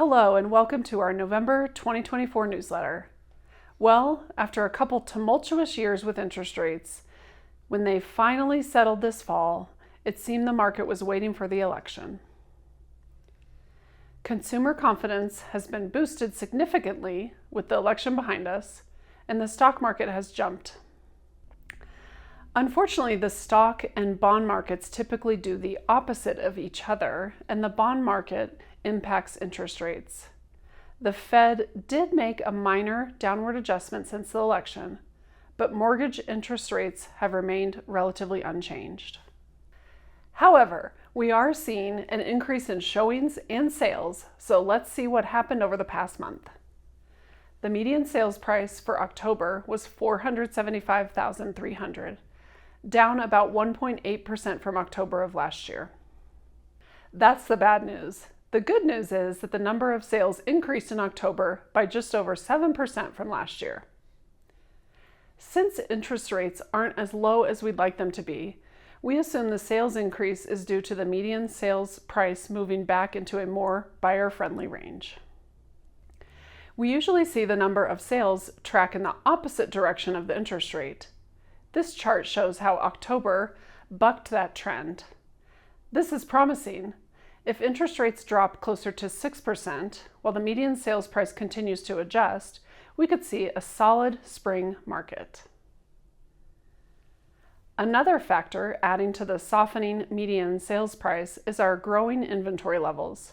Hello and welcome to our November 2024 newsletter. Well, after a couple tumultuous years with interest rates, when they finally settled this fall, it seemed the market was waiting for the election. Consumer confidence has been boosted significantly with the election behind us, and the stock market has jumped. Unfortunately, the stock and bond markets typically do the opposite of each other, and the bond market impacts interest rates. The Fed did make a minor downward adjustment since the election, but mortgage interest rates have remained relatively unchanged. However, we are seeing an increase in showings and sales, so let's see what happened over the past month. The median sales price for October was $475,300, down about 1.8% from October of last year. That's the bad news. The good news is that the number of sales increased in October by just over 7% from last year. Since interest rates aren't as low as we'd like them to be, we assume the sales increase is due to the median sales price moving back into a more buyer-friendly range. We usually see the number of sales track in the opposite direction of the interest rate. This chart shows how October bucked that trend. This is promising. If interest rates drop closer to 6%, while the median sales price continues to adjust, we could see a solid spring market. Another factor adding to the softening median sales price is our growing inventory levels.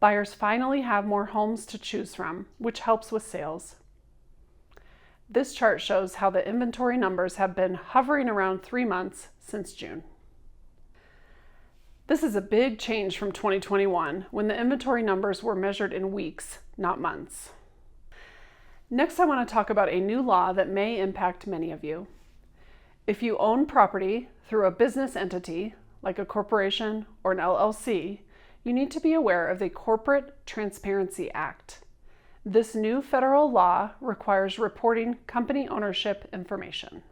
Buyers finally have more homes to choose from, which helps with sales. This chart shows how the inventory numbers have been hovering around 3 months since June. This is a big change from 2021, when the inventory numbers were measured in weeks, not months. Next, I want to talk about a new law that may impact many of you. If you own property through a business entity, like a corporation or an LLC, you need to be aware of the Corporate Transparency Act. This new federal law requires reporting company ownership information.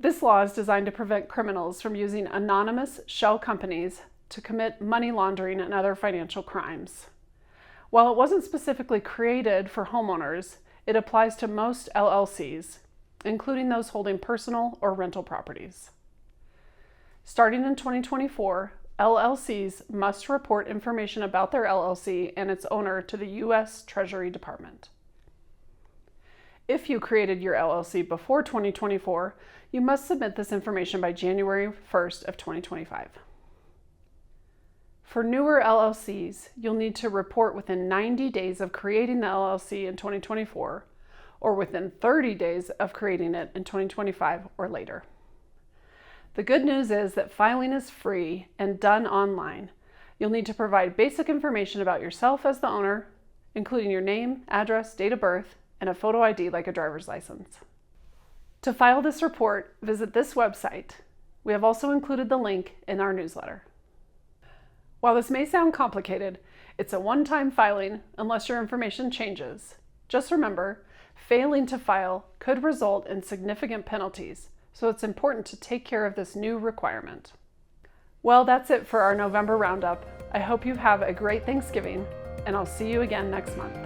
This law is designed to prevent criminals from using anonymous shell companies to commit money laundering and other financial crimes. While it wasn't specifically created for homeowners, it applies to most LLCs, including those holding personal or rental properties. Starting in 2024, LLCs must report information about their LLC and its owner to the U.S. Treasury Department. If you created your LLC before 2024, you must submit this information by January 1st of 2025. For newer LLCs, you'll need to report within 90 days of creating the LLC in 2024, or within 30 days of creating it in 2025 or later. The good news is that filing is free and done online. You'll need to provide basic information about yourself as the owner, including your name, address, date of birth, and a photo ID like a driver's license. To file this report, visit this website. We have also included the link in our newsletter. While this may sound complicated, it's a one-time filing unless your information changes. Just remember, failing to file could result in significant penalties, so it's important to take care of this new requirement. Well, that's it for our November roundup. I hope you have a great Thanksgiving, and I'll see you again next month.